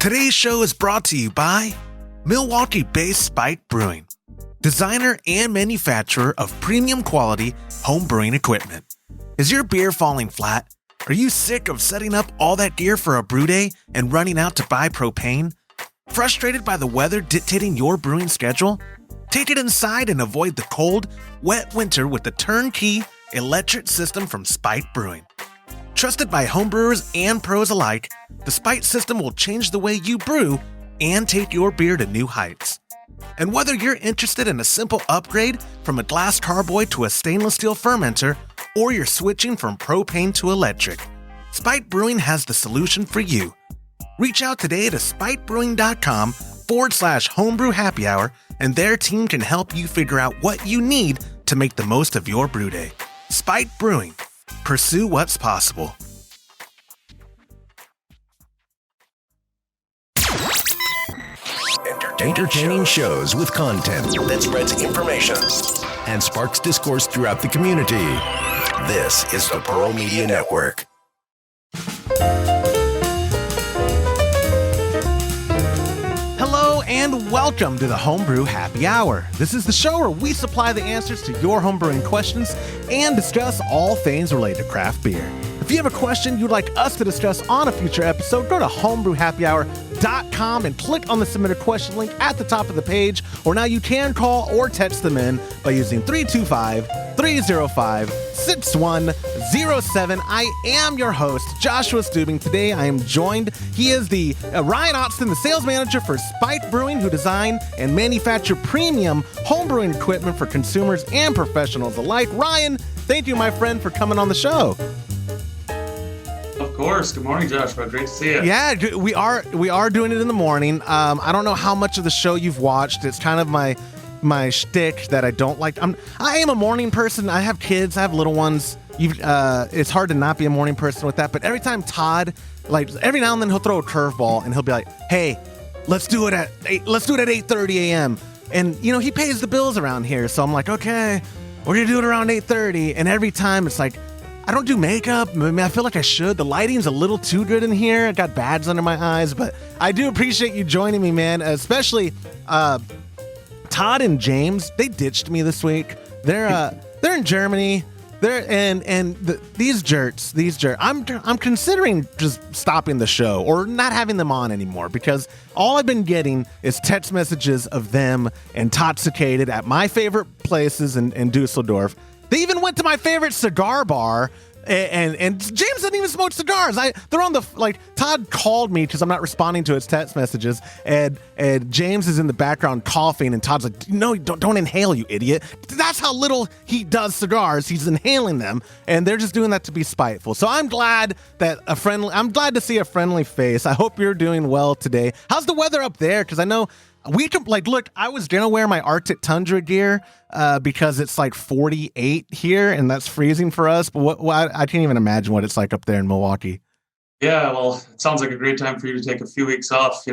Today's show is brought to you by Milwaukee-based Spike Brewing, designer and manufacturer of premium quality home brewing equipment. Is your beer falling flat? Are you sick of setting up all that gear for a brew day and running out to buy propane? Frustrated by the weather dictating your brewing schedule? Take it inside and avoid the cold, wet winter with the turnkey electric system from Spike Brewing. Trusted by homebrewers and pros alike, the Spike system will change the way you brew and take your beer to new heights. And whether you're interested in a simple upgrade from a glass carboy to a stainless steel fermenter, or you're switching from propane to electric, Spike Brewing has the solution for you. Reach out today to spikebrewing.com/homebrew happy hour, and their team can help you figure out what you need to make the most of your brew day. Spike Brewing. Pursue what's possible. Entertaining shows with content that spreads information and sparks discourse throughout the community. This is the Pearl Media Network. Hello and welcome to the Homebrew Happy Hour. This is the show where we supply the answers to your homebrewing questions and discuss all things related to craft beer. If you have a question you'd like us to discuss on a future episode, go to homebrewhappyhour.com and click on the submit a question link at the top of the page, or now you can call or text them in by using 325-305-6107. I am your host, Joshua Stubing. Today I am joined, he is the Ryan Oxton, the sales manager for Spike Brewing, who design and manufacture premium homebrewing equipment for consumers and professionals alike. Ryan, thank you, my friend, for coming on the show. Of course. Good morning, Joshua. Great to see you. Yeah, we are doing it in the morning. I don't know how much of the show you've watched. It's kind of my shtick that I don't like. I am a morning person. I have kids. I have little ones. It's hard to not be a morning person with that. But every time Todd, every now and then he'll throw a curveball and he'll be like, "Hey, let's do it at 8:30 a.m." And he pays the bills around here, so I'm like, "Okay, we're gonna do it around 8:30." And every time it's like, I don't do makeup. I mean, I feel like I should. The lighting's a little too good in here. I got bags under my eyes, but I do appreciate you joining me, man. Especially Todd and James. They ditched me this week. They're in Germany. These jerks. I'm considering just stopping the show or not having them on anymore, because all I've been getting is text messages of them intoxicated at my favorite places in Dusseldorf. They even went to my favorite cigar bar, and James doesn't even smoke cigars. They're on the, Todd called me because I'm not responding to his text messages, and James is in the background coughing, and Todd's like, "No, don't inhale, you idiot." That's how little he does cigars. He's inhaling them, and they're just doing that to be spiteful. So I'm glad I'm glad to see a friendly face. I hope you're doing well today. How's the weather up there? Because I know we can, look, I was going to wear my Arctic Tundra gear because it's 48 here, and that's freezing for us. But I can't even imagine what it's like up there in Milwaukee. Yeah, well, it sounds like a great time for you to take a few weeks off,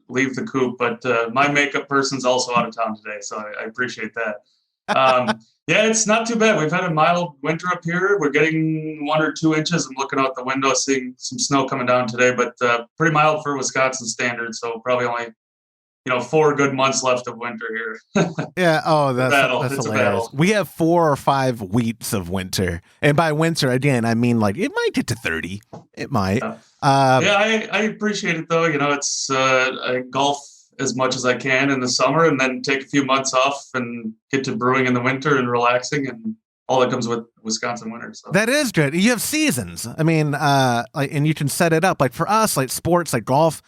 leave the coop. But my makeup person's also out of town today, so I appreciate that. Yeah, it's not too bad. We've had a mild winter up here. We're getting 1 or 2 inches. I'm looking out the window, seeing some snow coming down today, but pretty mild for Wisconsin standards, so probably only 4 good months left of winter here. Yeah. Oh, that's hilarious. We have 4 or 5 weeks of winter. And by winter, again, I mean, it might get to 30. It might. I appreciate it, though. It's I golf as much as I can in the summer, and then take a few months off and get to brewing in the winter and relaxing, and all that comes with Wisconsin winter. So that is good. You have seasons. I mean, and you can set it up. For us, sports, golf,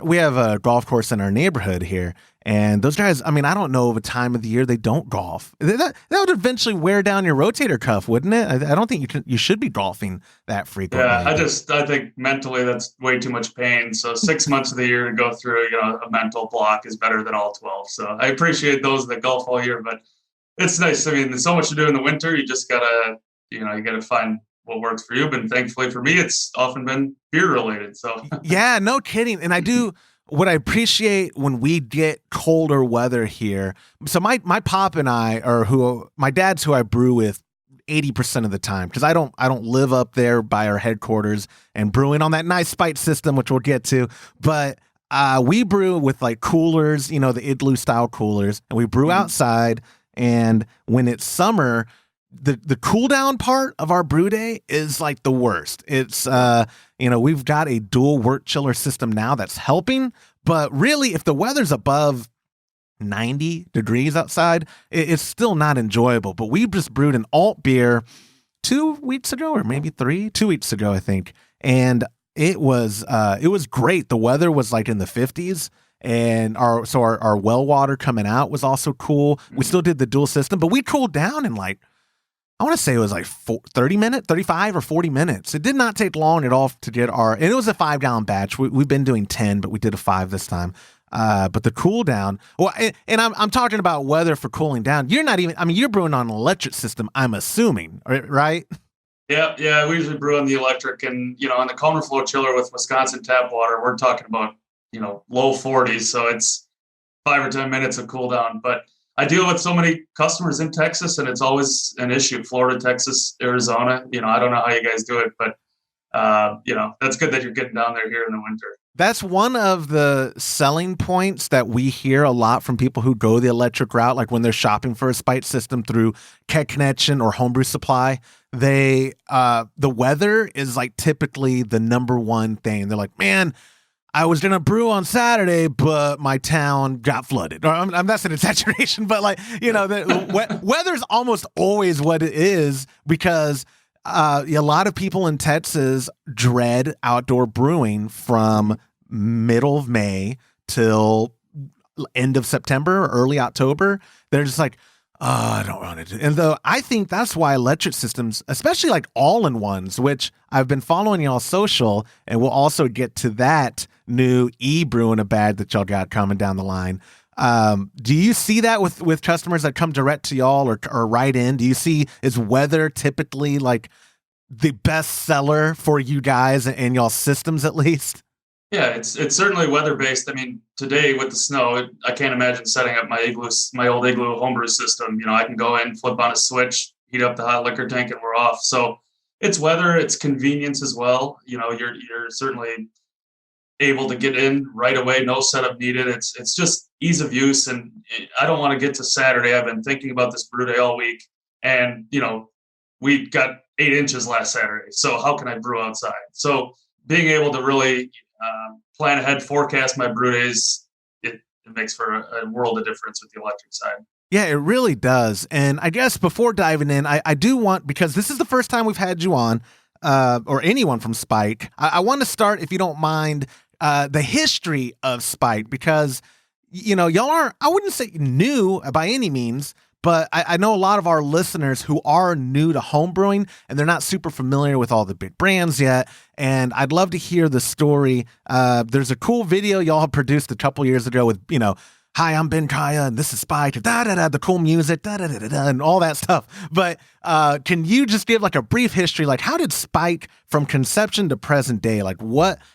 we have a golf course in our neighborhood here, and those guys, I mean, I don't know of a time of the year they don't golf. That would eventually wear down your rotator cuff, wouldn't it? I don't think you should be golfing that frequently. Yeah, I think mentally that's way too much pain. So 6 months of the year to go through, a mental block is better than all 12. So I appreciate those that golf all year, but it's nice. I mean, there's so much to do in the winter. You just gotta, you gotta find what works for you. But thankfully for me, it's often been beer related. So yeah, no kidding. And I do what I appreciate when we get colder weather here. So my pop and I my dad's who I brew with 80% of the time, because I don't live up there by our headquarters and brewing on that nice spite system, which we'll get to. But we brew with like coolers, the igloo style coolers, and we brew outside. And when it's summer, the cool down part of our brew day is like the worst. It's we've got a dual wort chiller system now that's helping, but really if the weather's above 90 degrees outside, it's still not enjoyable. But we just brewed an alt beer 2 weeks ago, or maybe 2 weeks ago, I think, and it was great. The weather was like in the 50s. And our well water coming out was also cool. We still did the dual system, but we cooled down in like, I want to say it was like 35 or 40 minutes. It did not take long at all to get and it was a 5-gallon batch. We've been doing 10, but we did a 5 this time. But the cool down, well, and I'm talking about weather for cooling down. You're brewing on an electric system, I'm assuming, right? Yeah. We usually brew on the electric, and, on the counterflow chiller with Wisconsin tap water, we're talking about, low 40s. So it's 5 or 10 minutes of cool down. But I deal with so many customers in Texas, and it's always an issue. Florida, Texas, Arizona. I don't know how you guys do it, but that's good that you're getting down there here in the winter. That's one of the selling points that we hear a lot from people who go the electric route, like when they're shopping for a spite system through Keg Connection or Homebrew Supply. The weather is like typically the number one thing. They're like, man, I was going to brew on Saturday, but my town got flooded. Or that's an exaggeration, but like, the weather's almost always what it is, because a lot of people in Texas dread outdoor brewing from middle of May till end of September or early October. They're just like, I don't want to do. And though I think that's why electric systems, especially like all-in-ones, which I've been following y'all social, and we'll also get to that new e-brew in a bag that y'all got coming down the line. Do you see that with customers that come direct to y'all or write in? Do you see, is weather typically like the best seller for you guys and y'all systems at least? Yeah, it's certainly weather based. I mean, today with the snow, I can't imagine setting up my old igloo homebrew system. I can go in, flip on a switch, heat up the hot liquor tank, and we're off. So it's weather, it's convenience as well. You're certainly able to get in right away, no setup needed. It's just ease of use. And I don't want to get to Saturday. I've been thinking about this brew day all week, and we got 8 inches last Saturday. So how can I brew outside? So being able to really plan ahead, forecast my brew days, it makes for a world of difference with the electric side. Yeah, it really does. And I guess before diving in, I do want, because this is the first time we've had you on, or anyone from Spike, I want to start, if you don't mind, the history of Spike, because, y'all aren't, I wouldn't say new by any means, but I know a lot of our listeners who are new to homebrewing, and they're not super familiar with all the big brands yet. And I'd love to hear the story. There's a cool video y'all have produced a couple years ago with, hi, I'm Ben Kaya, and this is Spike, the cool music, and all that stuff. But can you just give like a brief history? Like, how did Spike, from conception to present day, like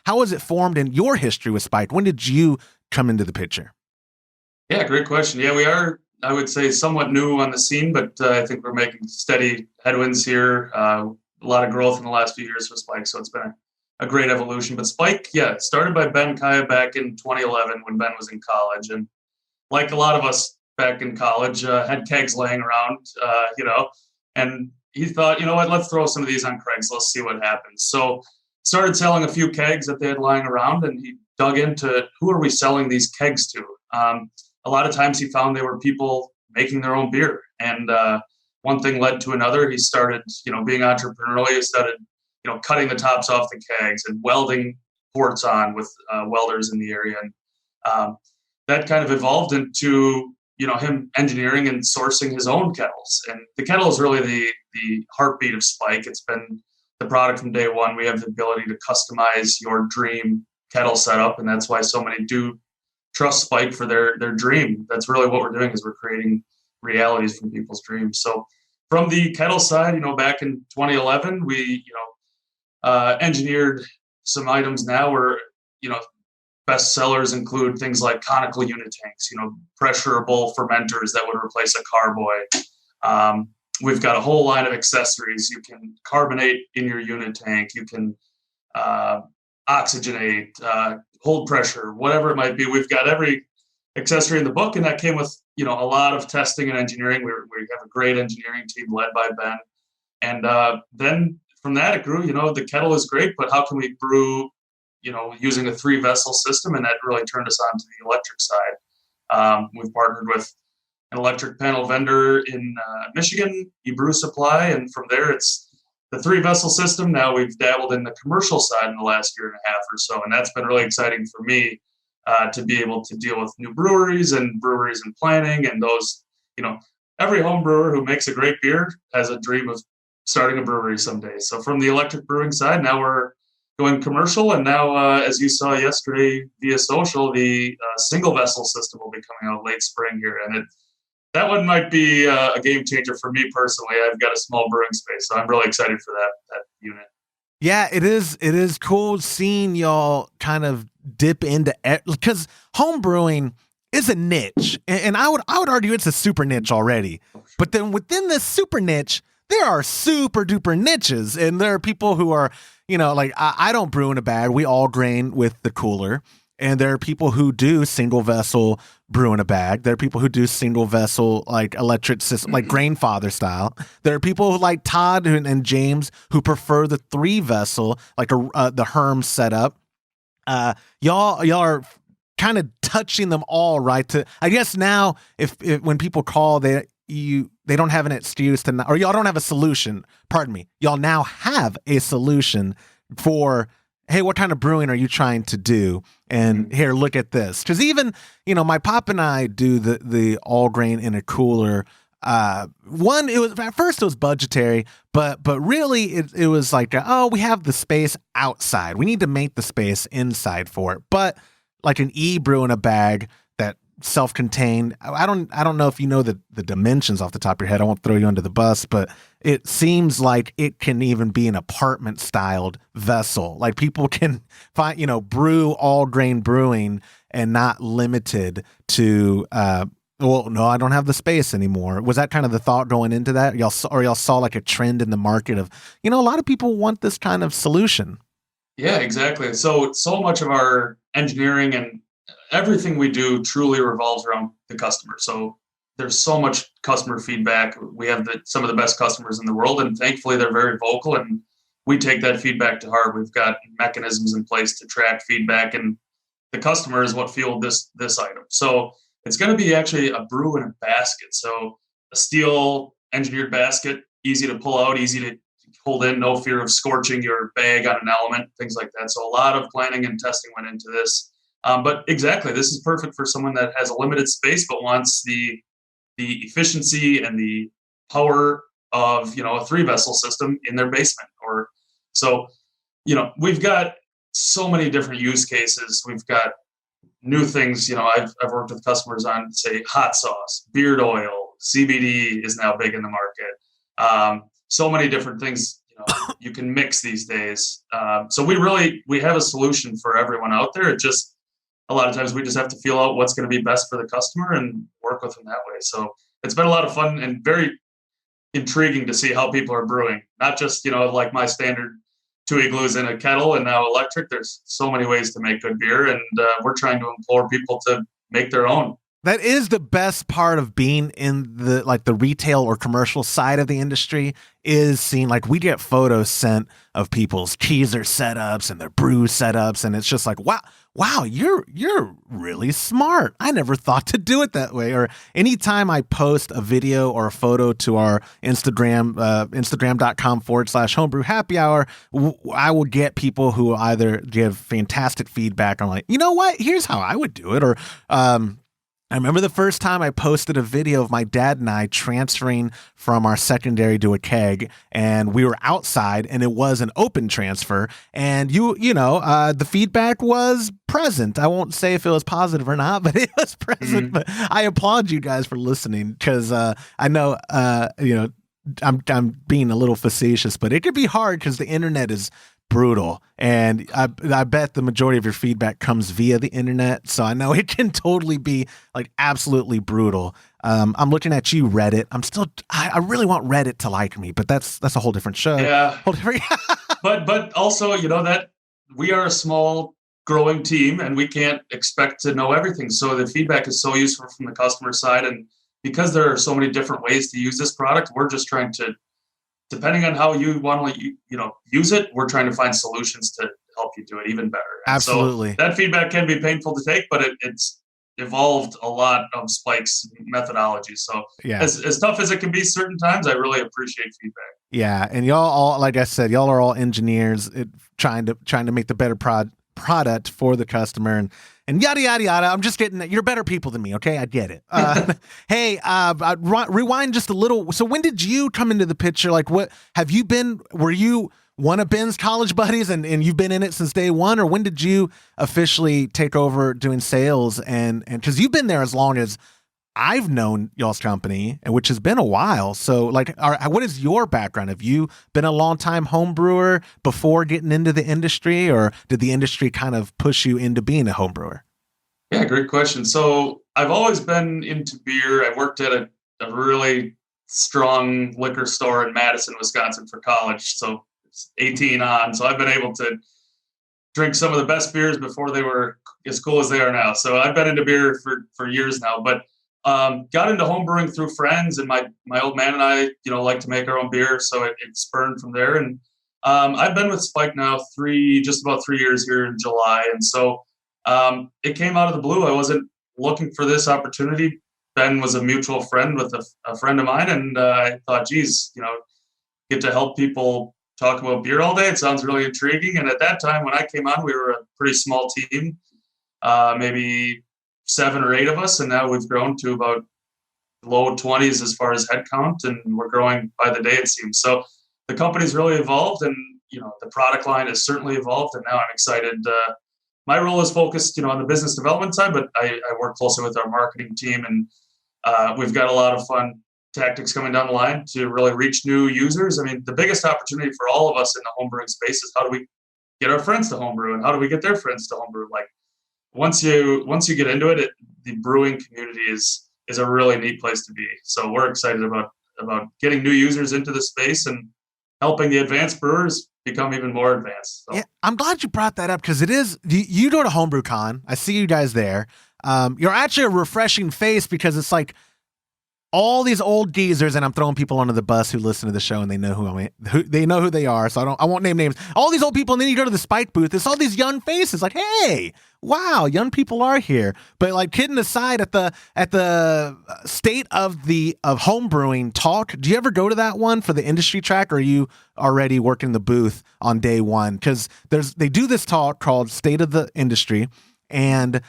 how was it formed in your history with Spike? When did you come into the picture? Yeah, great question. Yeah, we are, I would say, somewhat new on the scene, but I think we're making steady headwinds here. A lot of growth in the last few years for Spike, so it's been a great evolution. But Spike, started by Ben Kaya back in 2011 when Ben was in college. And like a lot of us back in college, had kegs laying around, and he thought, what, let's throw some of these on Craigslist, see what happens. So started selling a few kegs that they had lying around, and he dug into who are we selling these kegs to? A lot of times he found they were people making their own beer. And one thing led to another. He started, being entrepreneurial. He started, cutting the tops off the kegs and welding ports on with welders in the area. And that kind of evolved into, him engineering and sourcing his own kettles. And the kettle is really the heartbeat of Spike. It's been the product from day one. We have the ability to customize your dream kettle setup. And that's why so many do trust Spike for their dream. That's really what we're doing, is we're creating realities from people's dreams. So from the kettle side, back in 2011, we, engineered some items now where, best sellers include things like conical unit tanks, pressurable fermenters that would replace a carboy, We've got a whole line of accessories. You can carbonate in your unit tank. You can oxygenate, hold pressure, whatever it might be. We've got every accessory in the book, and that came with a lot of testing and engineering. We have a great engineering team led by Ben, and then from that it grew. The kettle is great, but how can we brew? Using a 3-vessel system, and that really turned us on to the electric side. We've partnered with an electric panel vendor in Michigan, eBrew Supply, and from there it's the 3-vessel system. Now we've dabbled in the commercial side in the last year and a half or so, and that's been really exciting for me to be able to deal with new breweries and planning, and those, every home brewer who makes a great beer has a dream of starting a brewery someday. So from the electric brewing side, now we're going commercial, and now, as you saw yesterday via social, the single vessel system will be coming out late spring here, and that one might be a game changer for me personally. I've got a small brewing space, so I'm really excited for that unit. Yeah, it is. It is cool seeing y'all kind of dip into because home brewing is a niche, and I would argue it's a super niche already. But then within this super niche, there are super duper niches, and there are people who are, like I don't brew in a bag. We all grain with the cooler, and there are people who do single vessel brew in a bag. There are people who do single vessel, like electric system, like Grainfather style. There are people like Todd and James who prefer the 3-vessel, like the Herm setup. Y'all are kind of touching them all, right? I guess now, if when people call, they don't have an excuse to, or y'all don't have a solution. Pardon me. Y'all now have a solution for, hey, what kind of brewing are you trying to do? And here, look at this. Because even, my pop and I do the all grain in a cooler. One, it was at first it was budgetary, but really it was like, we have the space outside. We need to make the space inside for it. But like an e-brew in a bag that self-contained. I don't know if you know the dimensions off the top of your head. I won't throw you under the bus, but it seems like it can even be an apartment styled vessel. Like people can find, brew all grain brewing and not limited to, well, no, I don't have the space anymore. Was that kind of the thought going into that? Y'all saw like a trend in the market of, a lot of people want this kind of solution. Yeah, exactly. So much of our engineering and everything we do truly revolves around the customer. So there's so much customer feedback. We have some of the best customers in the world, and thankfully they're very vocal, and we take that feedback to heart. We've got mechanisms in place to track feedback, and the customer is what fueled this item. So it's going to be actually a brew in a basket. So a steel engineered basket, easy to pull out, easy to hold in, no fear of scorching your bag on an element, things like that. So a lot of planning and testing went into this. But exactly, this is perfect for someone that has a limited space but wants the efficiency and the power of a 3-vessel system in their basement. Or so, we've got so many different use cases. We've got new things. I've worked with customers on, say, hot sauce, beard oil, CBD is now big in the market. So many different things you can mix these days. So we have a solution for everyone out there. It just, a lot of times we just have to feel out what's going to be best for the customer and work with them that way. So it's been a lot of fun and very intriguing to see how people are brewing. Not just, like my standard 2 igloos in a kettle and now electric. There's so many ways to make good beer, and we're trying to implore people to make their own. That is the best part of being in the retail or commercial side of the industry, is seeing, like, we get photos sent of people's teaser setups and their brew setups, and it's just like, wow, you're really smart. I never thought to do it that way. Or anytime I post a video or a photo to our Instagram, Instagram.com/Homebrew Happy Hour, I will get people who either give fantastic feedback on, like, you know what, here's how I would do it, or I remember the first time I posted a video of my dad and I transferring from our secondary to a keg, and we were outside, and it was an open transfer, and the feedback was present. I won't say if it was positive or not, but it was present. But I applaud you guys for listening, because I know I'm being a little facetious, but it could be hard because the internet is brutal. And I bet the majority of your feedback comes via the internet. So I know it can totally be like absolutely brutal. I'm looking at you, Reddit. I really want Reddit to like me, but that's a whole different show. Yeah. But also, that we are a small growing team and we can't expect to know everything. So the feedback is so useful from the customer side. And because there are so many different ways to use this product, we're just trying to, depending on how you want to, use it, we're trying to find solutions to help you do it even better. And absolutely. so that feedback can be painful to take, but it's evolved a lot of Spike's methodology. So as tough as it can be certain times, I really appreciate feedback. Yeah. And y'all all, like I said, y'all are all engineers trying to make the better product for the customer and yada, yada, yada. I'm just getting that you're better people than me. Okay. I get it. Hey, rewind just a little. So when did you come into the picture? Like were you one of Ben's college buddies and you've been in it since day one, or when did you officially take over doing sales? And cause you've been there as long as I've known y'all's company, which has been a while. So what is your background? Have you been a long time home brewer before getting into the industry, or did the industry kind of push you into being a home brewer? Yeah, great question. So I've always been into beer. I worked at a really strong liquor store in Madison, Wisconsin for college. So it's 18 on. So I've been able to drink some of the best beers before they were as cool as they are now. So I've been into beer for years now, but got into home brewing through friends, and my old man and I, like to make our own beer. So it spurned from there. And I've been with Spike now just about 3 years here in July. And so it came out of the blue. I wasn't looking for this opportunity. Ben was a mutual friend with a friend of mine. And I thought, geez, get to help people talk about beer all day. It sounds really intriguing. And at that time, when I came on, we were a pretty small team, maybe 7 or 8 of us. And now we've grown to about low 20s as far as head count, and we're growing by the day, it seems. So the company's really evolved, and, the product line has certainly evolved. And now I'm excited. My role is focused, on the business development side, but I work closely with our marketing team, and we've got a lot of fun tactics coming down the line to really reach new users. I mean, the biggest opportunity for all of us in the homebrewing space is how do we get our friends to homebrew, and how do we get their friends to homebrew? Like once you get into it, the brewing community is a really neat place to be. So we're excited about getting new users into the space and helping the advanced brewers become even more advanced. So. Yeah, I'm glad you brought that up, because it is, you go to Homebrew Con. I see you guys there. You're actually a refreshing face, because it's like all these old geezers, and I'm throwing people under the bus who listen to the show and they know who they are. So I won't name names. All these old people, and then you go to the Spike booth. It's all these young faces. Like, hey, wow, young people are here. But like, kidding aside, at the state of home brewing talk, do you ever go to that one for the industry track, or are you already working the booth on day one? Because they do this talk called State of the Industry, and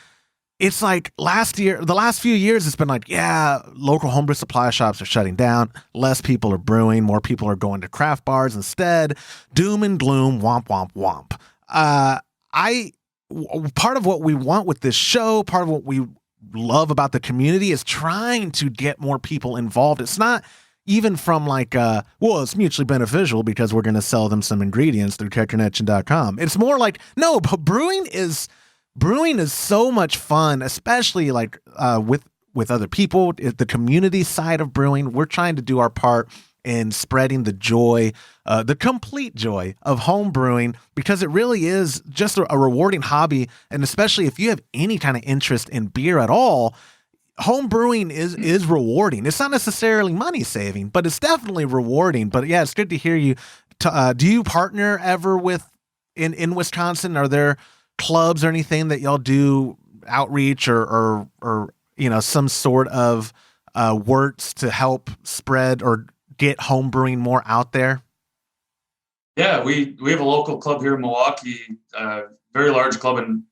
it's like the last few years, it's been like, yeah, local homebrew supply shops are shutting down. Less people are brewing. More people are going to craft bars instead. Doom and gloom, womp, womp, womp. Part of what we want with this show, part of what we love about the community is trying to get more people involved. It's not even from like, it's mutually beneficial because we're going to sell them some ingredients through techconnection.com. It's more like, no, but brewing is so much fun, especially like with other people, the community side of brewing. We're trying to do our part in spreading the joy, the complete joy of home brewing, because it really is just a rewarding hobby. And especially if you have any kind of interest in beer at all, home brewing is rewarding. It's not necessarily money saving, but it's definitely rewarding. But yeah, it's good to hear you. Do you partner ever in Wisconsin? Are there clubs or anything that y'all do outreach or some sort of works to help spread or get home brewing more out there? Yeah, we have a local club here in Milwaukee, very large club, and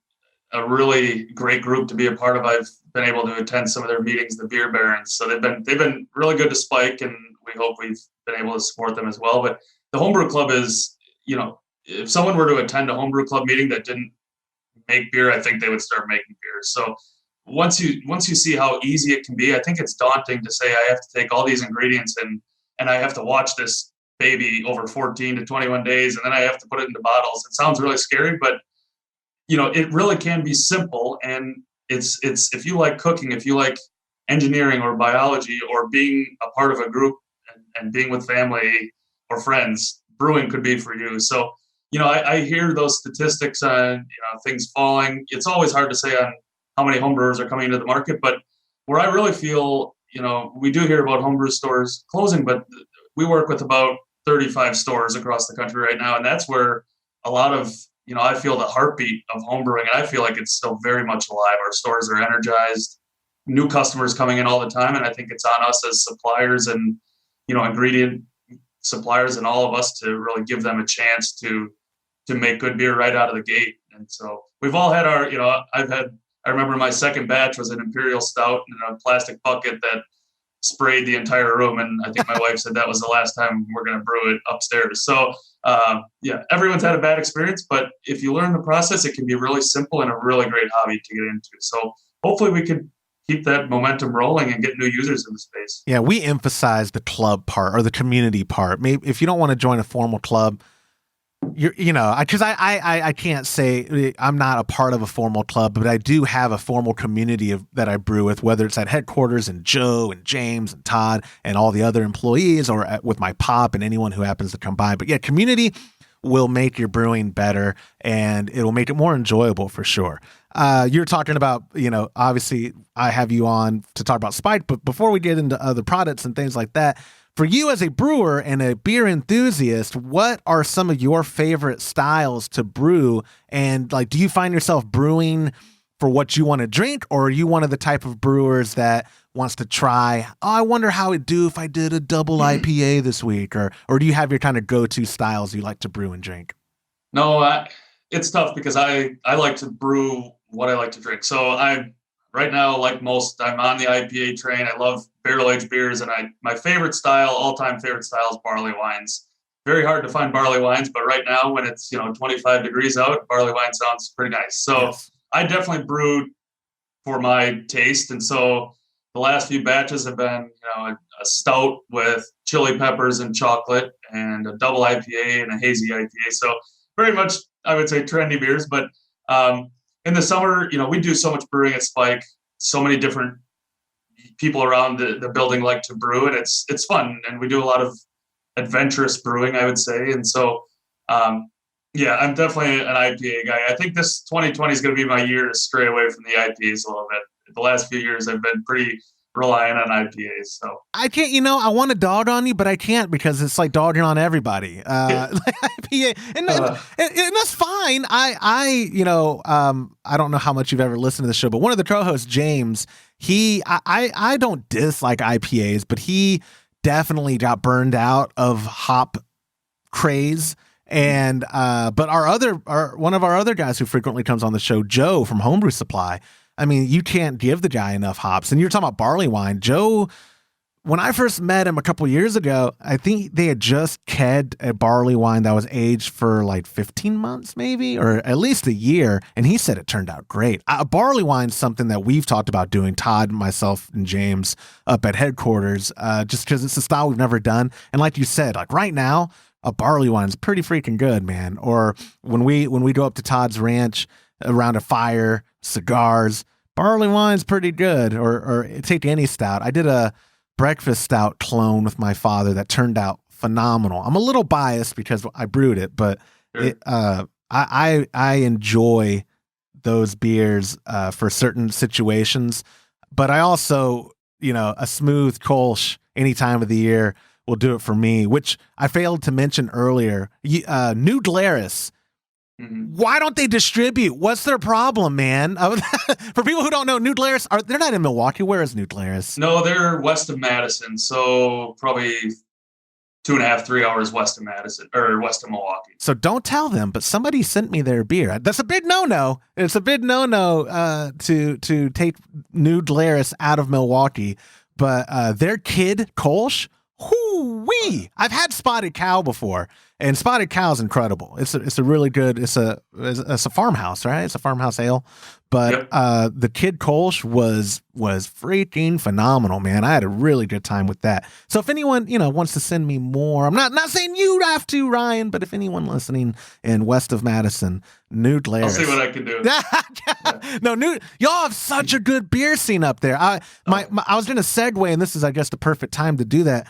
a really great group to be a part of. I've been able to attend some of their meetings, the Beer Barons. So they've been really good to Spike, and we hope we've been able to support them as well. But the homebrew club is, if someone were to attend a homebrew club meeting that didn't make beer, I think they would start making beer. So once you see how easy it can be, I think it's daunting to say I have to take all these ingredients and I have to watch this baby over 14 to 21 days, and then I have to put it into bottles. It sounds really scary, but it really can be simple. And it's if you like cooking, if you like engineering or biology or being a part of a group and being with family or friends, brewing could be for you. So, I hear those statistics on, things falling. It's always hard to say on how many homebrewers are coming into the market, but where I really feel, we do hear about homebrew stores closing, but we work with about 35 stores across the country right now. And that's where a lot of, I feel the heartbeat of homebrewing, and I feel like it's still very much alive. Our stores are energized, new customers coming in all the time. And I think it's on us as suppliers and, ingredient suppliers and all of us to really give them a chance to make good beer right out of the gate. And so we've all had our, I remember my second batch was an Imperial Stout in a plastic bucket that sprayed the entire room. And I think my wife said that was the last time we're going to brew it upstairs. So everyone's had a bad experience, but if you learn the process, it can be really simple and a really great hobby to get into. So hopefully we could keep that momentum rolling and get new users in the space. Yeah, we emphasize the club part or the community part. Maybe if you don't want to join a formal club, because I can't say I'm not a part of a formal club, but I do have a formal community that I brew with, whether it's at headquarters and Joe and James and Todd and all the other employees, or with my pop and anyone who happens to come by. But yeah, community will make your brewing better, and it will make it more enjoyable for sure. You're talking about, obviously I have you on to talk about Spike, but before we get into other products and things like that, for you as a brewer and a beer enthusiast, what are some of your favorite styles to brew? And do you find yourself brewing for what you want to drink, or are you one of the type of brewers that wants to try, I wonder how it'd do if I did a double IPA this week, or do you have your kind of go-to styles you like to brew and drink? No, it's tough because I like to brew what I like to drink. So right now, like most, I'm on the IPA train. I love barrel-aged beers, and my favorite style, all-time favorite style, is barley wines. Very hard to find barley wines, but right now when it's 25 degrees out, barley wine sounds pretty nice. So yes. I definitely brewed for my taste, and so the last few batches have been a stout with chili peppers and chocolate, and a double IPA and a hazy IPA. So very much, I would say, trendy beers, but in the summer, we do so much brewing at Spike. So many different people around the building like to brew, and it's fun. And we do a lot of adventurous brewing, I would say. And so, I'm definitely an IPA guy. I think this 2020 is going to be my year to stray away from the IPAs a little bit. The last few years, I've been pretty reliant on IPAs. So I can't, I want to dog on you, but I can't, because it's like dogging on everybody. IPA, and that's fine. I don't know how much you've ever listened to the show, but one of the co-hosts, James, I don't dislike IPAs, but he definitely got burned out of hop craze. And but one of our other guys who frequently comes on the show, Joe from Homebrew Supply, I mean, you can't give the guy enough hops. And you're talking about barley wine. Joe, when I first met him a couple years ago, I think they had just kegged a barley wine that was aged for like 15 months maybe, or at least a year. And he said it turned out great. Barley wine's something that we've talked about doing, Todd, myself, and James up at headquarters, just because it's a style we've never done. And like you said, like right now, a barley wine's pretty freaking good, man. Or when we go up to Todd's ranch around a fire, cigars, barley wine's pretty good. Or take any stout. I did a breakfast stout clone with my father that turned out phenomenal. I'm a little biased because I brewed it, but sure. I enjoy those beers for certain situations. But I also, a smooth Kolsch any time of the year will do it for me, which I failed to mention earlier. New Glarus. Mm-hmm. Why don't they distribute? What's their problem, man? For people who don't know, New Glarus, they're not in Milwaukee. Where is New Glarus? No, they're west of Madison. So probably 2.5, 3 hours west of Madison, or west of Milwaukee. So don't tell them, but somebody sent me their beer. That's a big no-no. It's a big no-no to take New Glarus out of Milwaukee. But their Kid Kolsch, Woo-wee! I've had Spotted Cow before, and Spotted Cow is incredible. It's a really good. It's a farmhouse, right? It's a farmhouse ale. But the Kid Kolsch was freaking phenomenal, man. I had a really good time with that. So if anyone wants to send me more, I'm not saying you have to, Ryan, but if anyone listening in west of Madison, New Glarus, I'll see what I can do. No, y'all have such a good beer scene up there. I was going to segue, and this is, I guess, the perfect time to do that.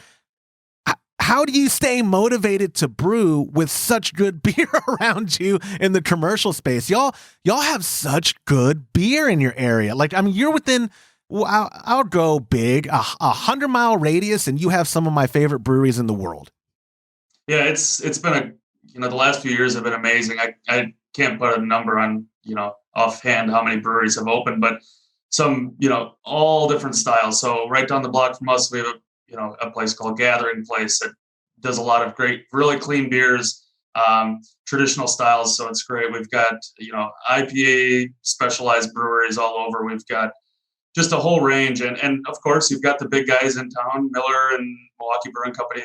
How do you stay motivated to brew with such good beer around you in the commercial space? Y'all have such good beer in your area. Like, I mean, you're within, I'll go big, 100-mile radius, and you have some of my favorite breweries in the world. Yeah, it's been the last few years have been amazing. I can't put a number on, offhand how many breweries have opened, but some, all different styles. So right down the block from us, we have a place called Gathering Place that does a lot of great, really clean beers, traditional styles. So it's great. We've got, IPA specialized breweries all over. We've got just a whole range. And of course, you've got the big guys in town, Miller and Milwaukee Brewing Company.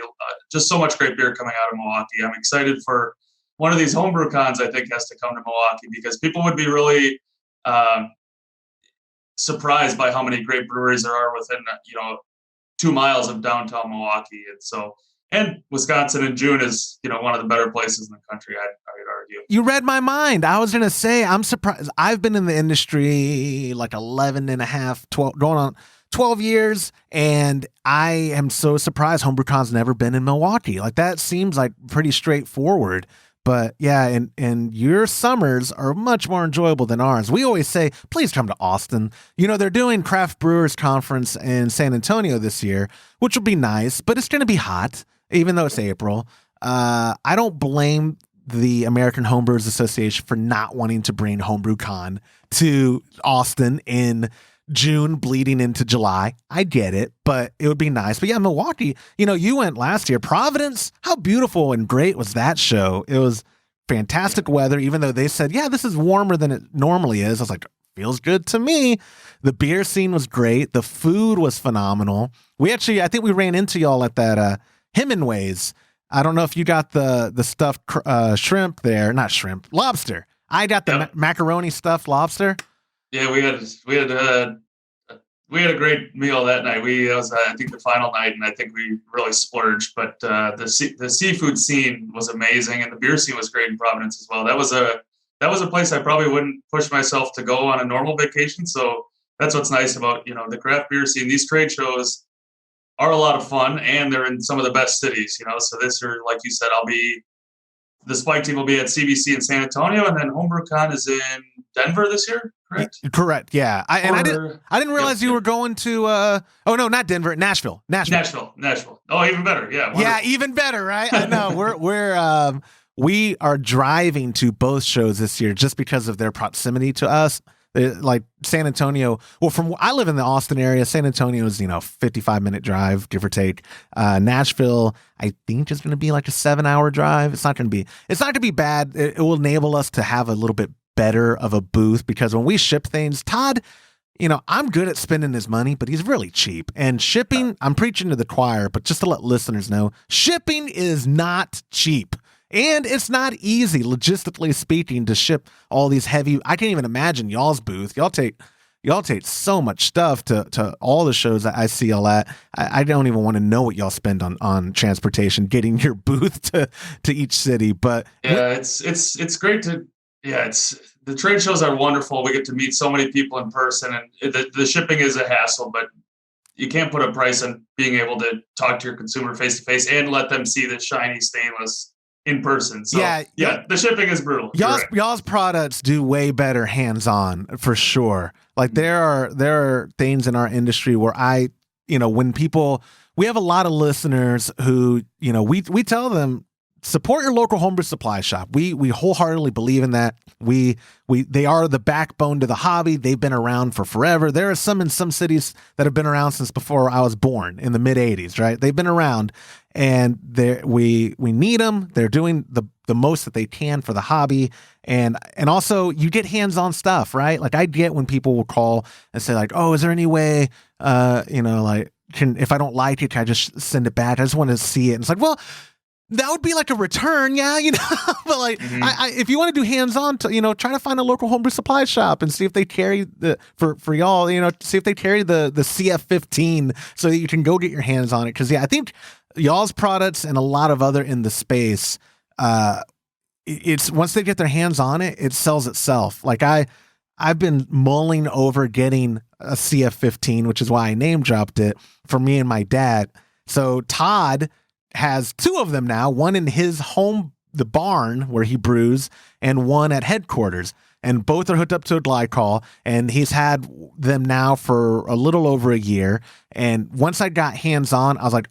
Just so much great beer coming out of Milwaukee. I'm excited for one of these homebrew cons, I think, has to come to Milwaukee, because people would be really surprised by how many great breweries there are within, 2 miles of downtown Milwaukee. And Wisconsin in June is, one of the better places in the country, I'd argue. You read my mind. I was going to say, I'm surprised. I've been in the industry like 11 and a half, 12, going on 12 years. And I am so surprised HomebrewCon's never been in Milwaukee. Like, that seems like pretty straightforward. But yeah, and your summers are much more enjoyable than ours. We always say, please come to Austin. They're doing Craft Brewers Conference in San Antonio this year, which will be nice, but it's going to be hot, even though it's April. I don't blame the American Homebrewers Association for not wanting to bring HomebrewCon to Austin in June bleeding into July. I get it, but it would be nice. But yeah, Milwaukee, you went last year. Providence, how beautiful and great was that show? It was fantastic weather, even though they said, yeah, this is warmer than it normally is. I was like, feels good to me. The beer scene was great. The food was phenomenal. I think we ran into y'all at that Hemingway's. I don't know if you got the stuffed shrimp there. Not shrimp, lobster. I got the macaroni stuffed lobster. Yeah, we had a great meal that night. It was I think the final night, and I think we really splurged. But the seafood scene was amazing, and the beer scene was great in Providence as well. That was a place I probably wouldn't push myself to go on a normal vacation. So that's what's nice about the craft beer scene. These trade shows are a lot of fun, and they're in some of the best cities. So this year, like you said, the Spike team will be at CBC in San Antonio, and then HomebrewCon is in Denver this year, correct? Correct, yeah. I didn't realize you were going to, not Denver, Nashville. Oh, even better, yeah. Wonderful. Yeah, even better, right? I know. We are driving to both shows this year just because of their proximity to us. Like San Antonio, I live in the Austin area. San Antonio is 55-minute drive, give or take. Nashville, I think, is going to be like a 7-hour drive. It's not going to be bad. It will enable us to have a little bit better of a booth, because when we ship things, Todd, I'm good at spending his money, but he's really cheap. And shipping, I'm preaching to the choir, but just to let listeners know, shipping is not cheap. And it's not easy, logistically speaking, to ship all these heavy. I can't even imagine y'all's booth. Y'all take so much stuff to all the shows that I see y'all at. I don't even want to know what y'all spend on transportation getting your booth to each city. But yeah, it's great to the trade shows are wonderful. We get to meet so many people in person, and the shipping is a hassle, but you can't put a price on being able to talk to your consumer face to face and let them see the shiny stainless in person. So yeah, the shipping is brutal. Y'all's products do way better hands-on, for sure. Like there are things in our industry where when people, we have a lot of listeners who, we tell them, support your local homebrew supply shop. We wholeheartedly believe in that. They are the backbone to the hobby. They've been around for forever. There are some in some cities that have been around since before I was born, in the mid 80s, right? They've been around, and we need them. They're doing the most that they can for the hobby. And also you get hands-on stuff, right? Like I get when people will call and say like, oh, is there any way, if I don't like it, can I just send it back? I just want to see it. And it's like, well, that would be like a return, yeah, but like, if you want to do hands-on, try to find a local homebrew supply shop and see if they carry for y'all, see if they carry the CF15 so that you can go get your hands on it. Cause I think y'all's products and a lot of other in the space, it's once they get their hands on it, it sells itself. Like I've been mulling over getting a CF15, which is why I name dropped it for me and my dad. So Todd has 2 of them now, one in his home, the barn where he brews, and one at headquarters. And both are hooked up to a glycol, and he's had them now for a little over a year. And once I got hands on, I was like,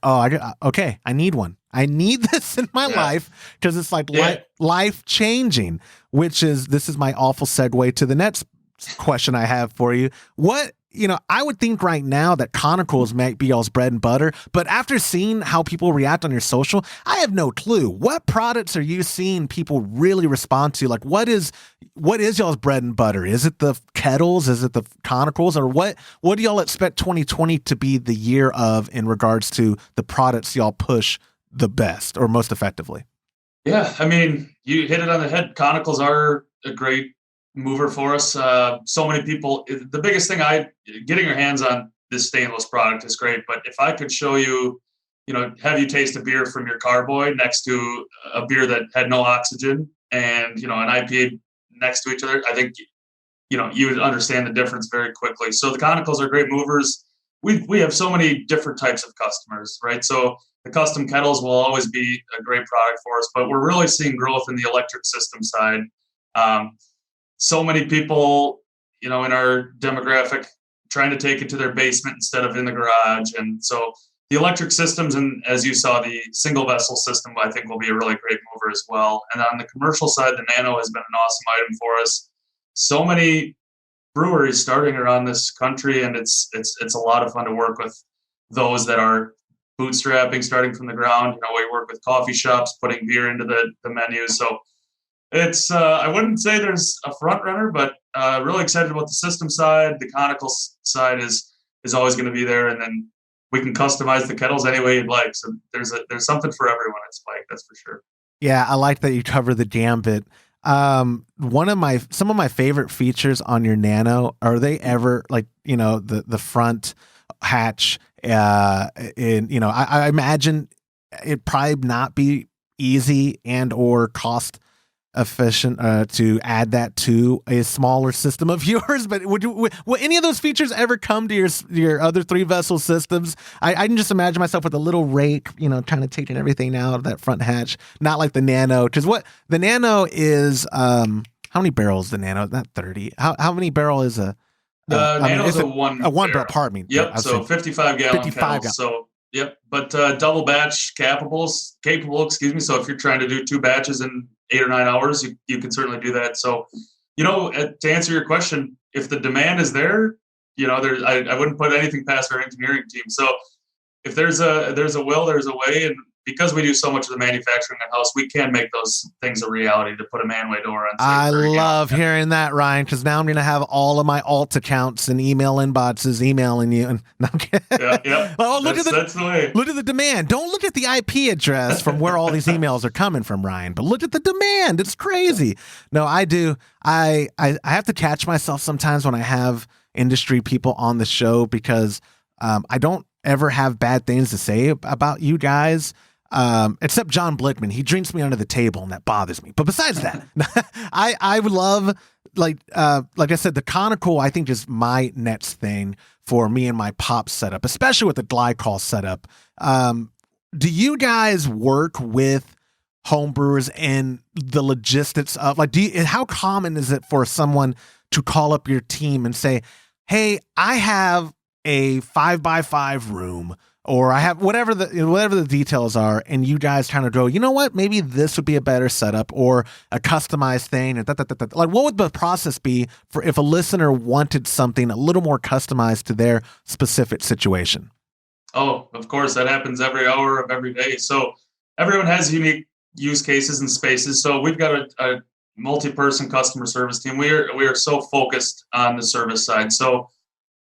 okay, I need one. I need this in my life because it's like life changing, this is my awful segue to the next question I have for you. What, I would think right now that conicals might be y'all's bread and butter, but after seeing how people react on your social, I have no clue. What products are you seeing people really respond to? Like, what is y'all's bread and butter? Is it the kettles? Is it the conicals? Or what do y'all expect 2020 to be the year of in regards to the products y'all push the best or most effectively? Yeah, I mean, you hit it on the head. Conicals are a great mover for us. So many people, the biggest thing getting your hands on this stainless product is great. But if I could show you, have you taste a beer from your carboy next to a beer that had no oxygen and, an IPA next to each other, I think, you would understand the difference very quickly. So the conicals are great movers. We have so many different types of customers, right? So the custom kettles will always be a great product for us, but we're really seeing growth in the electric system side. So many people, in our demographic trying to take it to their basement instead of in the garage. And so the electric systems, and as you saw, the single vessel system, I think will be a really great mover as well. And on the commercial side, the Nano has been an awesome item for us. So many breweries starting around this country, and it's a lot of fun to work with those that are bootstrapping, starting from the ground. We work with coffee shops, putting beer into the menu. So it's I wouldn't say there's a front runner, but really excited about the system side. The conical side is always going to be there, and then we can customize the kettles any way you'd like. So there's something for everyone at Spike, that's for sure. Yeah, I like that you cover the gambit. Some of my favorite features on your Nano, are they ever like, the front hatch, I imagine it probably not be easy and or cost efficient to add that to a smaller system of yours, but will any of those features ever come to your other 3 vessel systems? I can just imagine myself with a little rake, kind of taking everything out of that front hatch, not like the Nano, because what the Nano is, how many barrels the Nano? Not 30. How many barrel is a Nano is a one barrel, pardon me. Yep, so 55 gallon kettles. So yep, but double batch capable, so if you're trying to do 2 batches in 8 or 9 hours, you can certainly do that. So, to answer your question, if the demand is there, I wouldn't put anything past our engineering team. So if there's a will, there's a way. And because we do so much of the manufacturing in-house, we can make those things a reality to put a manway door on. I love hearing that, Ryan, because now I'm going to have all of my alt accounts and email inboxes emailing you. And yeah. Oh, that's the way. Look at the demand. Don't look at the IP address from where all these emails are coming from, Ryan, but look at the demand. It's crazy. No, I do. I have to catch myself sometimes when I have industry people on the show because I don't ever have bad things to say about you guys. Except John Blickman, he drinks me under the table and that bothers me. But besides that, I would love, like I said, the conical, I think is my next thing for me and my pop setup, especially with the glycol setup. Do you guys work with homebrewers and the logistics of how common is it for someone to call up your team and say, hey, I have a 5x5 room, or I have whatever the details are, and you guys kind of go, you know what, maybe this would be a better setup or a customized thing. And like, what would the process be for if a listener wanted something a little more customized to their specific situation? Oh, of course, that happens every hour of every day. So everyone has unique use cases and spaces. So we've got a multi-person customer service team. We are so focused on the service side. So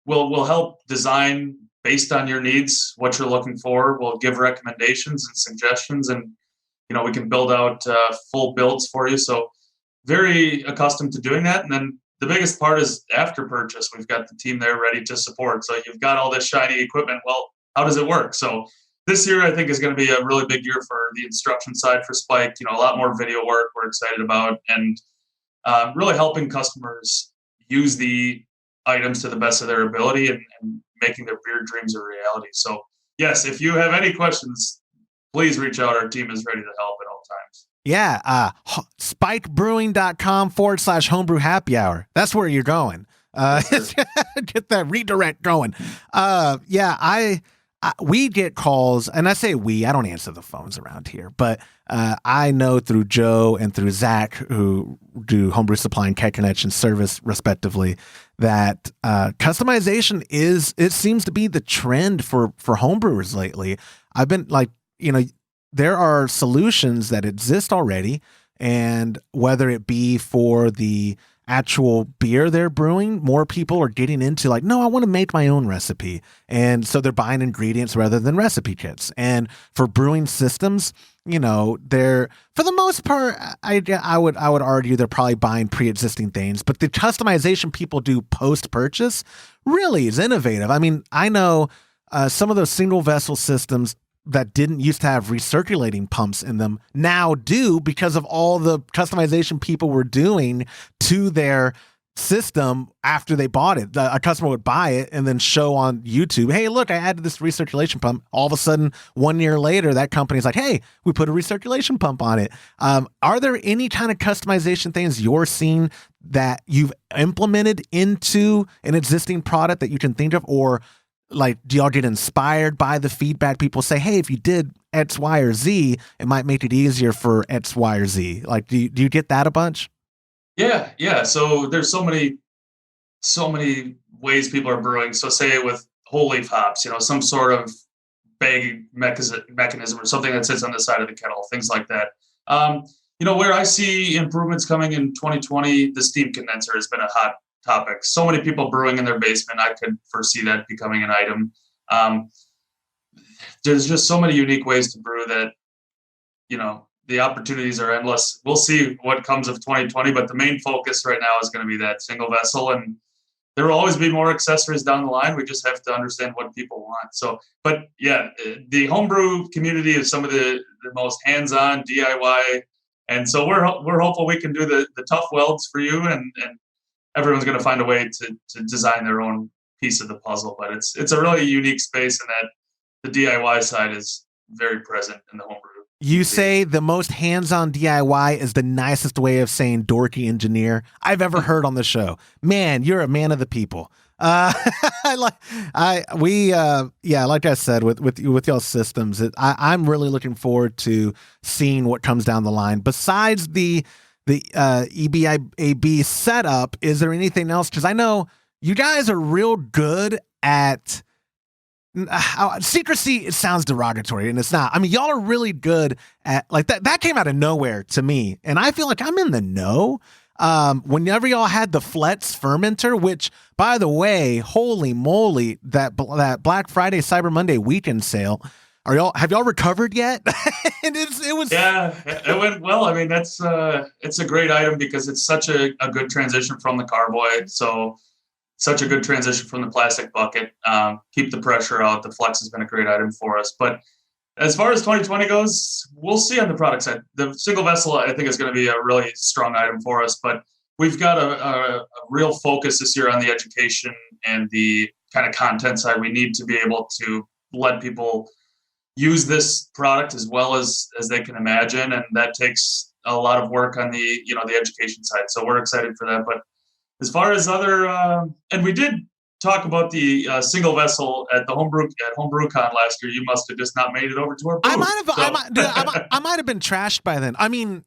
we'll help design based on your needs, what you're looking for. We'll give recommendations and suggestions, and we can build out full builds for you. So very accustomed to doing that. And then the biggest part is after purchase. We've got the team there ready to support. So you've got all this shiny equipment. Well, how does it work? So this year, I think, is going to be a really big year for the instruction side for Spike. A lot more video work we're excited about, and really helping customers use the items to the best of their ability and making their beer dreams a reality. So yes, if you have any questions, please reach out. Our team is ready to help at all times. Yeah. Spikebrewing.com/homebrew happy hour. That's where you're going. Get that redirect going. We get calls, and I say I don't answer the phones around here, but I know through Joe and through Zach, who do Homebrew Supply and Cat Connection service respectively, that customization it seems to be the trend for homebrewers lately. I've been there are solutions that exist already, and whether it be for the actual beer they're brewing, more people are getting into no, I want to make my own recipe. And so they're buying ingredients rather than recipe kits. And for brewing systems, they're, for the most part, I would argue they're probably buying pre-existing things, but the customization people do post-purchase really is innovative. I mean, I know some of those single vessel systems that didn't used to have recirculating pumps in them now do, because of all the customization people were doing to their system after they bought it. A customer would buy it and then show on YouTube, hey, look, I added this recirculation pump. All of a sudden, 1 year later, that company's like, hey, we put a recirculation pump on it. Are there any kind of customization things you're seeing that you've implemented into an existing product that you can think of? Or do y'all get inspired by the feedback people say, hey, if you did X, Y, or Z, it might make it easier for X, Y, or Z? Do you get that a bunch? Yeah. So there's so many ways people are brewing. So say with whole leaf hops, some sort of bag mechanism or something that sits on the side of the kettle, things like that. Where I see improvements coming in 2020, the steam condenser has been a hot topic. So many people brewing in their basement. I could foresee that becoming an item. There's just so many unique ways to brew that, the opportunities are endless. We'll see what comes of 2020, but the main focus right now is going to be that single vessel, and there will always be more accessories down the line. We just have to understand what people want. So, but yeah, the homebrew community is some of the most hands-on DIY. And so we're hopeful we can do the tough welds for you, and everyone's going to find a way to design their own piece of the puzzle. But it's a really unique space, and that the DIY side is very present in the homebrew. You say the most hands-on DIY is the nicest way of saying dorky engineer I've ever heard on the show. Man, you're a man of the people. Like I said, with y'all's systems, I'm really looking forward to seeing what comes down the line. Besides the EBIAB setup, is there anything else? Because I know you guys are real good at secrecy. It sounds derogatory, and it's not. I mean, y'all are really good at that. That came out of nowhere to me, and I feel like I'm in the know. Whenever y'all had the Fletz fermenter, which, by the way, holy moly, that Black Friday, Cyber Monday weekend sale, have y'all recovered yet? And it went well. I mean, that's it's a great item because it's such a good transition from the carboy. So such a good transition from the plastic bucket. Keep the pressure out. The Flex has been a great item for us. But as far as 2020 goes, we'll see on the product side. The single vessel, I think, is going to be a really strong item for us. But we've got a real focus this year on the education and the kind of content side. We need to be able to let people use this product as well as they can imagine. And that takes a lot of work on the education side. So we're excited for that. But as far as other, and we did talk about the single vessel at HomebrewCon last year. You must have just not made it over to our booth. I might have been trashed by then. I mean,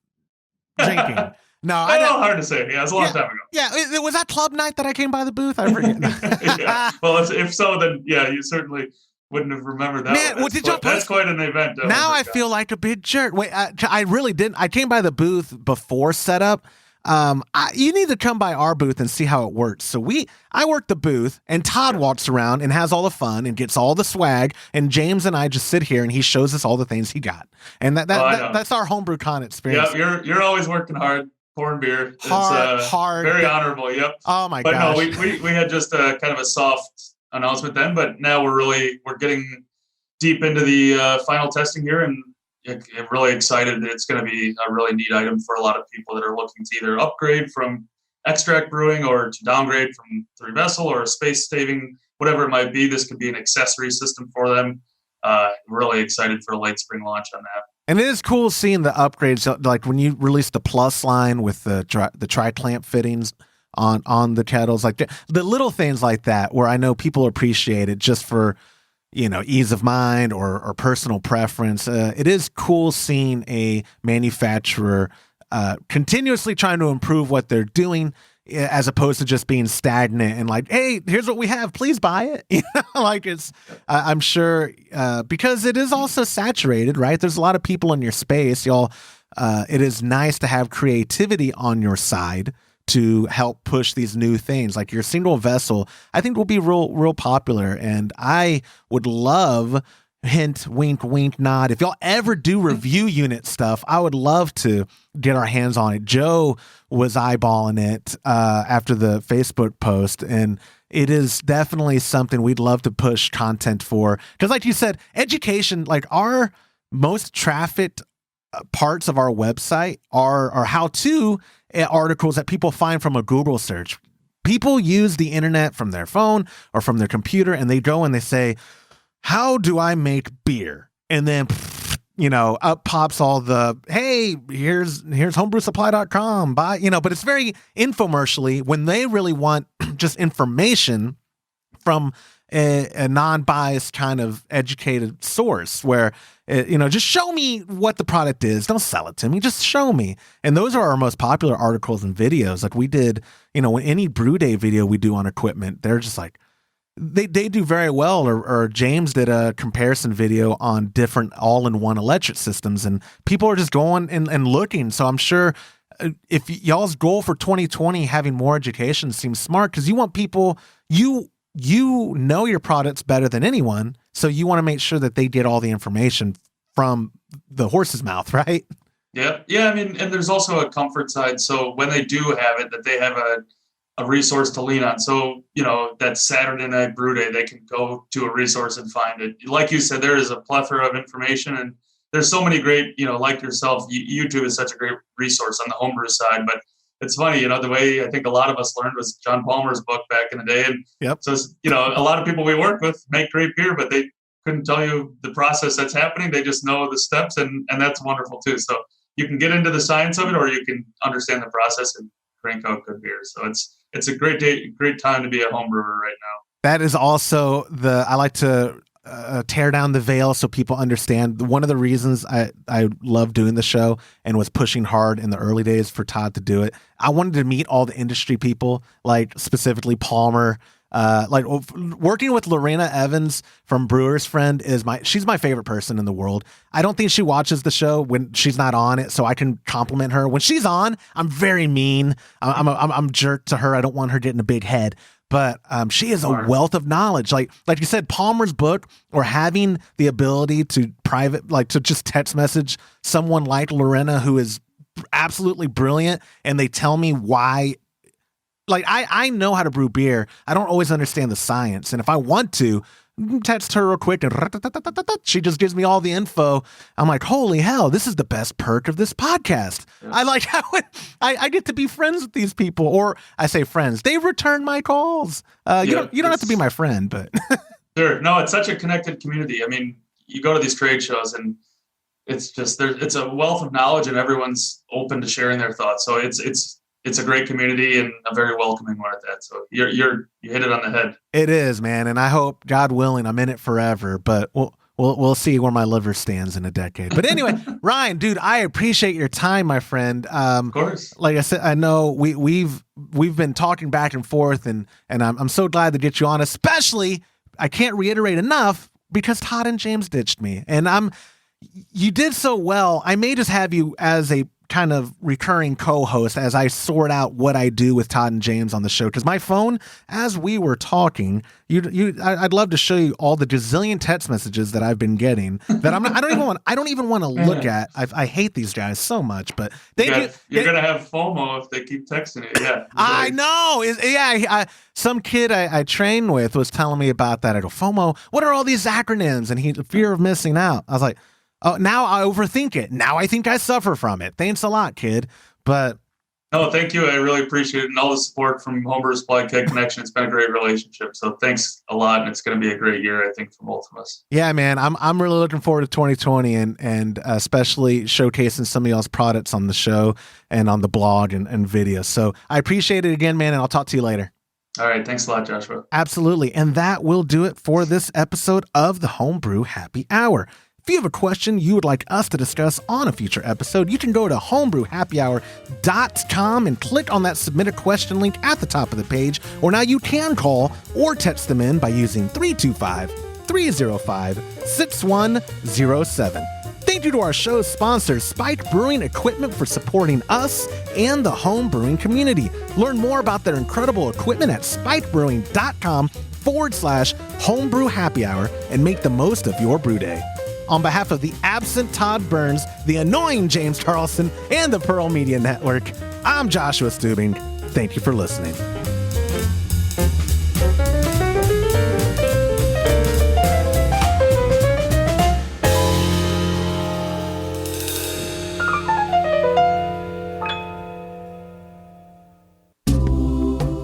drinking. No, hard to say. Yeah, it was a long time ago. Yeah, was that club night that I came by the booth? I forget. Yeah. Well, if so, then yeah, you certainly wouldn't have remembered that. Man, that's quite an event. Now I feel like a big jerk. Wait, I really didn't. I came by the booth before setup. You need to come by our booth and see how it works. So I work the booth, and Todd walks around and has all the fun and gets all the swag, and James and I just sit here and he shows us all the things he got. And that's our homebrew con experience. Yeah, you're always working hard, pouring beer. It's hard. Very honorable. Yep. Oh my gosh. But no, we had just a kind of a soft announcement then, but now we're getting deep into the final testing here, and I'm really excited that it's going to be a really neat item for a lot of people that are looking to either upgrade from extract brewing or to downgrade from 3-vessel or space staving, whatever it might be. This could be an accessory system for them. Really excited for a late spring launch on that. And it is cool seeing the upgrades, like when you release the Plus line with the tri-clamp fittings on the kettles, like the little things like that, where I know people appreciate it just for, ease of mind or personal preference. It is cool seeing a manufacturer continuously trying to improve what they're doing, as opposed to just being stagnant and like, hey, here's what we have, please buy it. Like I'm sure because it is also saturated, right? There's a lot of people in your space, y'all. It is nice to have creativity on your side to help push these new things. Like your single vessel, I think will be real popular. And I would love, hint, wink, wink, nod, if y'all ever do review unit stuff, I would love to get our hands on it. Joe was eyeballing it after the Facebook post, and it is definitely something we'd love to push content for. Because like you said, education, like our most trafficked parts of our website are how-to articles that people find from a Google search. People use the internet from their phone or from their computer, and they go and they say, how do I make beer? And then, up pops all the, hey, here's homebrewsupply.com. Buy, but it's very infomercially when they really want just information from a non-biased kind of educated source where, just show me what the product is. Don't sell it to me. Just show me. And those are our most popular articles and videos. Like we did, when any brew day video we do on equipment, they're just like, they do very well. Or James did a comparison video on different all-in-one electric systems, and people are just going and looking. So I'm sure if y'all's goal for 2020, having more education seems smart, because you want people, you know your products better than anyone, so you want to make sure that they get all the information from the horse's mouth, right? Yeah. I mean, and there's also a comfort side. So when they do have it, that they have a resource to lean on. So, that Saturday night brew day, they can go to a resource and find it. Like you said, there is a plethora of information, and there's so many great, like yourself, YouTube is such a great resource on the homebrew side. But it's funny, the way I think a lot of us learned was John Palmer's book back in the day. And so, a lot of people we work with make great beer, but they couldn't tell you the process that's happening. They just know the steps, and that's wonderful too. So you can get into the science of it, or you can understand the process and crank out good beer. So it's a great time to be a home brewer right now. That is also I like to tear down the veil so people understand. One of the reasons I love doing the show and was pushing hard in the early days for Todd to do it, I wanted to meet all the industry people, like specifically Palmer. Like working with Lorena Evans from Brewer's Friend she's my favorite person in the world. I don't think she watches the show when she's not on it, so I can compliment her. When she's on, I'm very mean. I'm jerk to her. I don't want her getting a big head. But she is a wealth of knowledge. Like you said, Palmer's book, or having the ability to to just text message someone like Lorena, who is absolutely brilliant, and they tell me why. Like I know how to brew beer. I don't always understand the science, and if I want to, text her real quick, and she just gives me all the info. I'm like, holy hell, this is the best perk of this podcast. Yeah. I like how I get to be friends with these people, or I say friends. They return my calls. You don't have to be my friend, but sure. No, it's such a connected community. I mean, you go to these trade shows, and it's just it's a wealth of knowledge, and everyone's open to sharing their thoughts. So it's a great community, and a very welcoming one at that. So you hit it on the head. It is, man. And I hope, God willing, I'm in it forever, but we'll see where my liver stands in a decade. But anyway, Ryan, dude, I appreciate your time, my friend. Of course. Like I said, I know we've been talking back and forth, and I'm so glad to get you on, especially, I can't reiterate enough, because Todd and James ditched me, and you did so well. I may just have you as a kind of recurring co-host as I sort out what I do with Todd and James on the show. Because my phone, as we were talking, I'd love to show you all the gazillion text messages that I've been getting that I don't even want to look at. I hate these guys so much, but you're gonna have FOMO if they keep texting you. Yeah, I know. Some kid I trained with was telling me about that. I go, FOMO, what are all these acronyms? And fear of missing out. I was like, oh, now I overthink it. Now I think I suffer from it. Thanks a lot, kid. But no, thank you. I really appreciate it. And all the support from Homebrew Supply Keg Connection. It's been a great relationship. So thanks a lot. And it's going to be a great year, I think, for both of us. Yeah, man. I'm really looking forward to 2020 and especially showcasing some of y'all's products on the show and on the blog and video. So I appreciate it again, man. And I'll talk to you later. All right. Thanks a lot, Joshua. Absolutely. And that will do it for this episode of the Homebrew Happy Hour. If you have a question you would like us to discuss on a future episode, you can go to homebrewhappyhour.com and click on that submit a question link at the top of the page, or now you can call or text them in by using 325-305-6107. Thank you to our show's sponsors, Spike Brewing Equipment, for supporting us and the home brewing community. Learn more about their incredible equipment at spikebrewing.com/homebrew happy hour and make the most of your brew day. On behalf of the absent Todd Burns, the annoying James Carlson, and the Pearl Media Network, I'm Joshua Stubing. Thank you for listening.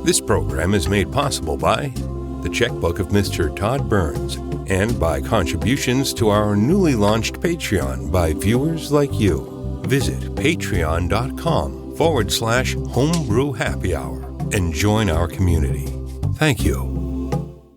This program is made possible by the checkbook of Mr. Todd Burns and by contributions to our newly launched Patreon by viewers like you. Visit patreon.com/homebrew happy hour and join our community. Thank you.